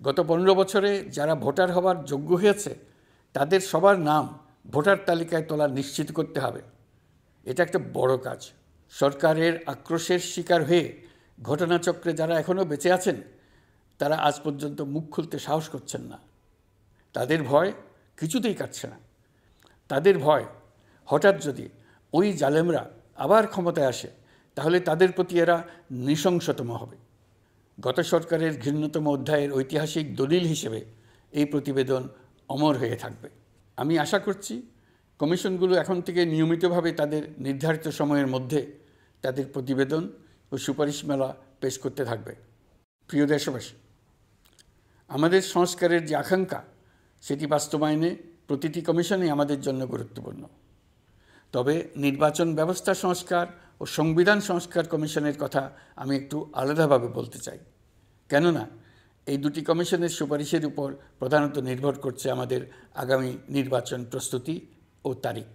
গত 15 বছরে যারা ভোটার হওয়ার যোগ্য হয়েছে তাদের সবার নাম ভোটার তালিকায় তোলা নিশ্চিত করতে হবে। এটা একটা বড় কাজ। সরকারের আক্রোশের শিকার হয়ে ঘটনাচক্রে যারা এখনও বেঁচে আছেন তারা আজ পর্যন্ত মুখ খুলতে সাহস করছেন না। তাদের ভয় কিছুতেই কাটছে না। তাদের ভয় হঠাৎ যদি ওই জালেমরা আবার ক্ষমতায় আসে তাহলে তাদের প্রতি এরা নৃশংসতম হবে। গত সরকারের ঘৃণ্যতম অধ্যায়ের ঐতিহাসিক দলিল হিসেবে এই প্রতিবেদন অমর হয়ে থাকবে। আমি আশা করছি কমিশনগুলো এখন থেকে নিয়মিতভাবে তাদের নির্ধারিত সময়ের মধ্যে তাদের প্রতিবেদন ও সুপারিশমালা পেশ করতে থাকবে। প্রিয় দেশবাসী, আমাদের সংস্কারের যে আকাঙ্ক্ষা সেটি বাস্তবায়নে প্রতিটি কমিশনই আমাদের জন্য গুরুত্বপূর্ণ। তবে নির্বাচন ব্যবস্থা সংস্কার ও সংবিধান সংস্কার কমিশনের কথা আমি একটু আলাদাভাবে বলতে চাই। কেননা এই দুটি কমিশনের সুপারিশের উপর প্রধানত নির্ভর করছে আমাদের আগামী নির্বাচন প্রস্তুতি ও তারিখ।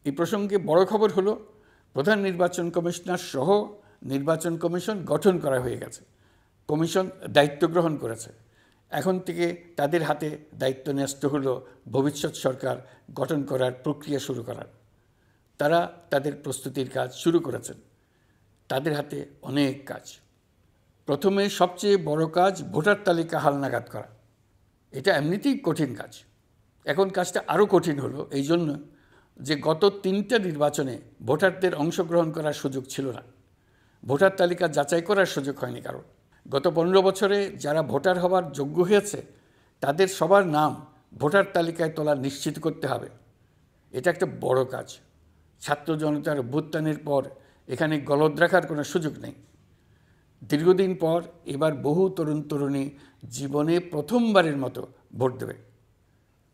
এই প্রসঙ্গে বড় খবর হলো প্রধান নির্বাচন কমিশনার সহ নির্বাচন কমিশন গঠন করা হয়ে গেছে। কমিশন দায়িত্ব গ্রহণ করেছে। এখন থেকে তাদের হাতে দায়িত্ব ন্যস্ত হলো ভবিষ্যৎ সরকার গঠন করার প্রক্রিয়া শুরু করার। তারা তাদের প্রস্তুতির কাজ শুরু করেছেন। তাদের হাতে অনেক কাজ। প্রথমে সবচেয়ে বড় কাজ ভোটার তালিকা হালনাগাদ করা। এটা এমনিতেই কঠিন কাজ। এখন কাজটা আরও কঠিন হলো এই জন্য যে গত 3টা নির্বাচনে ভোটারদের অংশগ্রহণ করার সুযোগ ছিল না। ভোটার তালিকা যাচাই করার সুযোগ হয়নি কারণ। গত 15 বছরে যারা ভোটার হওয়ার যোগ্য হয়েছে তাদের সবার নাম ভোটার তালিকায় তোলা নিশ্চিত করতে হবে। এটা একটা বড় কাজ। ছাত্র জনতার অভ্যুত্থানের পর এখানে গলদ রাখার কোনো সুযোগ নেই। দীর্ঘদিন পর এবার বহু তরুণ তরুণী জীবনে প্রথমবারের মতো ভোট দেবে।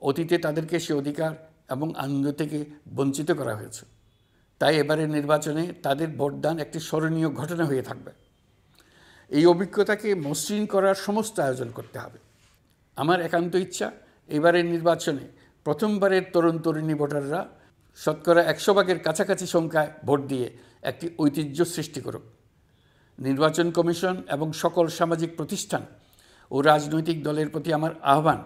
অতীতে তাদেরকে সে অধিকার এবং আনন্দ থেকে বঞ্চিত করা হয়েছে। তাই এবারের নির্বাচনে তাদের ভোটদান একটি স্মরণীয় ঘটনা হয়ে থাকবে। এই অভিজ্ঞতাকে মসৃণ করার সমস্ত আয়োজন করতে হবে। আমার একান্ত ইচ্ছা এবারের নির্বাচনে প্রথমবারের তরুণ তরুণী ভোটাররা শতকরা 100 ভাগের কাছাকাছি সংখ্যায় ভোট দিয়ে একটি ঐতিহ্য সৃষ্টি করুক। নির্বাচন কমিশন এবং সকল সামাজিক প্রতিষ্ঠান ও রাজনৈতিক দলের প্রতি আমার আহ্বান,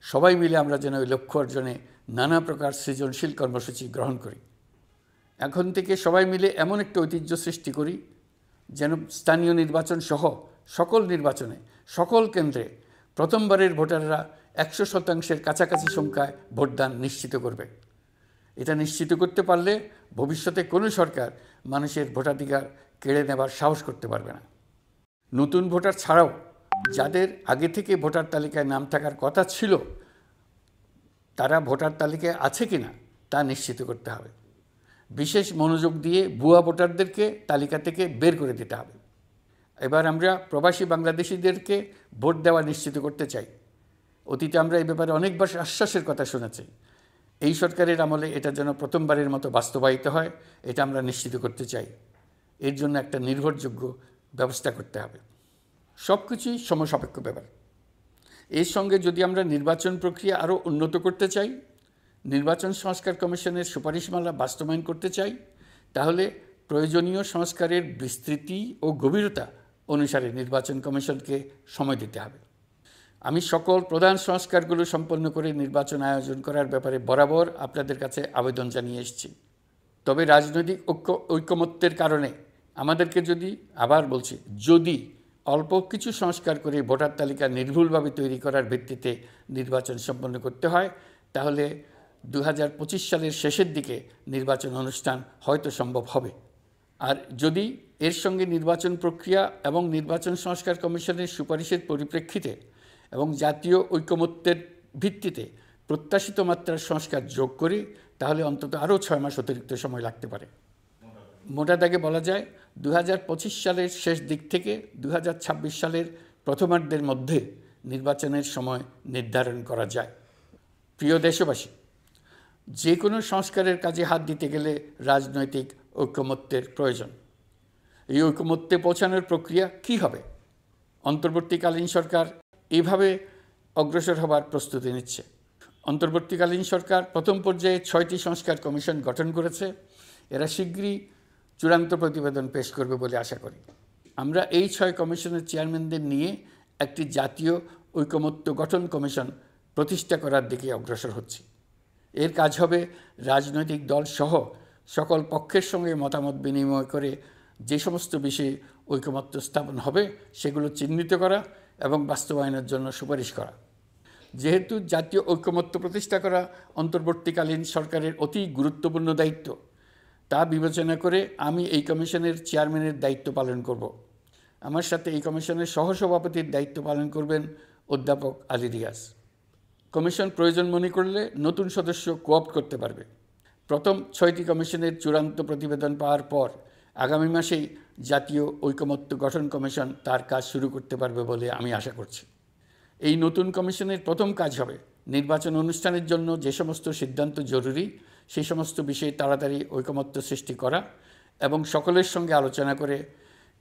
সবাই মিলে আমরা যেন ওই লক্ষ্য অর্জনে নানা প্রকার সৃজনশীল কর্মসূচি গ্রহণ করি। এখন থেকে সবাই মিলে এমন একটা ঐতিহ্য সৃষ্টি করি যেন স্থানীয় নির্বাচন সহ সকল নির্বাচনে সকল কেন্দ্রে প্রথমবারের ভোটাররা 100% কাছাকাছি সংখ্যায় ভোটদান নিশ্চিত করবে। এটা নিশ্চিত করতে পারলে ভবিষ্যতে কোনো সরকার মানুষের ভোটাধিকার কেড়ে নেবার সাহস করতে পারবে না। নতুন ভোটার ছাড়াও যাদের আগে থেকে ভোটার তালিকায় নাম থাকার কথা ছিল তারা ভোটার তালিকায় আছে কিনা তা নিশ্চিত করতে হবে। বিশেষ মনোযোগ দিয়ে ভুয়া ভোটারদেরকে তালিকা থেকে বের করে দিতে হবে। এবার আমরা প্রবাসী বাংলাদেশিদেরকে ভোট দেওয়া নিশ্চিত করতে চাই। অতীতে আমরা এই ব্যাপারে অনেকবার আশ্বাসের কথা শুনেছি। এই সরকারের আমলে এটা যেন প্রথমবারের মতো বাস্তবায়িত হয়, এটা আমরা নিশ্চিত করতে চাই। এর জন্য একটা নির্ভরযোগ্য ব্যবস্থা করতে হবে। সব কিছুই সমসাপেক্ষ ব্যাপার। এর সঙ্গে যদি আমরা নির্বাচন প্রক্রিয়া আরও উন্নত করতে চাই, নির্বাচন সংস্কার কমিশনের সুপারিশমালা বাস্তবায়ন করতে চাই, তাহলে প্রয়োজনীয় সংস্কারের বিস্তৃতি ও গভীরতা অনুসারে নির্বাচন কমিশনকে সময় দিতে হবে। আমি সকল প্রধান সংস্কারগুলো সম্পন্ন করে নির্বাচন আয়োজন করার ব্যাপারে বরাবর আপনাদের কাছে আবেদন জানিয়ে এসেছি। তবে রাজনৈতিক ঐকমত্যের কারণে আমাদেরকে আবার বলছি, যদি অল্প কিছু সংস্কার করে ভোটার তালিকা নির্ভুলভাবে তৈরি করার ভিত্তিতে নির্বাচন সম্পন্ন করতে হয়, তাহলে 2025 সালের শেষের দিকে নির্বাচন অনুষ্ঠান হয়তো সম্ভব হবে। আর যদি এর সঙ্গে নির্বাচন প্রক্রিয়া এবং নির্বাচন সংস্কার কমিশনের সুপারিশের পরিপ্রেক্ষিতে এবং জাতীয় ঐকমত্যের ভিত্তিতে প্রত্যাশিত মাত্রার সংস্কার যোগ করি, তাহলে অন্তত আরও 6 মাস অতিরিক্ত সময় লাগতে পারে। মোটা দাগে বলা যায় 2025 সালের শেষ দিক থেকে 2026 সালের প্রথমার্ধের মধ্যে নির্বাচনের সময় নির্ধারণ করা যায়। প্রিয় দেশবাসী, যে কোনো সংস্কারের কাজে হাত দিতে গেলে রাজনৈতিক ঐকমত্যের প্রয়োজন। এই ঐকমত্যে পৌঁছানোর প্রক্রিয়া কী হবে? অন্তর্বর্তীকালীন সরকার এভাবে অগ্রসর হবার প্রস্তুতি নিচ্ছে। অন্তর্বর্তীকালীন সরকার প্রথম পর্যায়ে 6টি সংস্কার কমিশন গঠন করেছে। এরা শীঘ্রই চূড়ান্ত প্রতিবেদন পেশ করবে বলে আশা করি। আমরা এই 6 কমিশনের চেয়ারম্যানদের নিয়ে একটি জাতীয় ঐকমত্য গঠন কমিশন প্রতিষ্ঠা করার দিকে অগ্রসর হচ্ছে। এর কাজ হবে রাজনৈতিক দল সহ সকল পক্ষের সঙ্গে মতামত বিনিময় করে যে সমস্ত বিষয়ে ঐকমত্য স্থাপন হবে সেগুলো চিহ্নিত করা এবং বাস্তবায়নের জন্য সুপারিশ করা। যেহেতু জাতীয় ঐকমত্য প্রতিষ্ঠা করা অন্তর্বর্তীকালীন সরকারের অতি গুরুত্বপূর্ণ দায়িত্ব, তা বিবেচনা করে আমি এই কমিশনের চেয়ারম্যানের দায়িত্ব পালন করব। আমার সাথে এই কমিশনের সহসভাপতির দায়িত্ব পালন করবেন অধ্যাপক আলী রিয়াজ। কমিশন প্রয়োজন মনে করলে নতুন সদস্য কোঅপ্ট করতে পারবে। প্রথম 6টি কমিশনের চূড়ান্ত প্রতিবেদন পাওয়ার পর আগামী মাসেই জাতীয় ঐকমত্য গঠন কমিশন তার কাজ শুরু করতে পারবে বলে আমি আশা করছি। এই নতুন কমিশনের প্রথম কাজ হবে নির্বাচন অনুষ্ঠানের জন্য যে সমস্ত সিদ্ধান্ত জরুরি সেই সমস্ত বিষয়ে তাড়াতাড়ি ঐকমত্য সৃষ্টি করা এবং সকলের সঙ্গে আলোচনা করে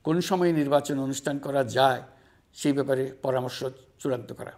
কোন সময়ে নির্বাচন অনুষ্ঠান করা যায় সেই ব্যাপারে পরামর্শ চূড়ান্ত করা।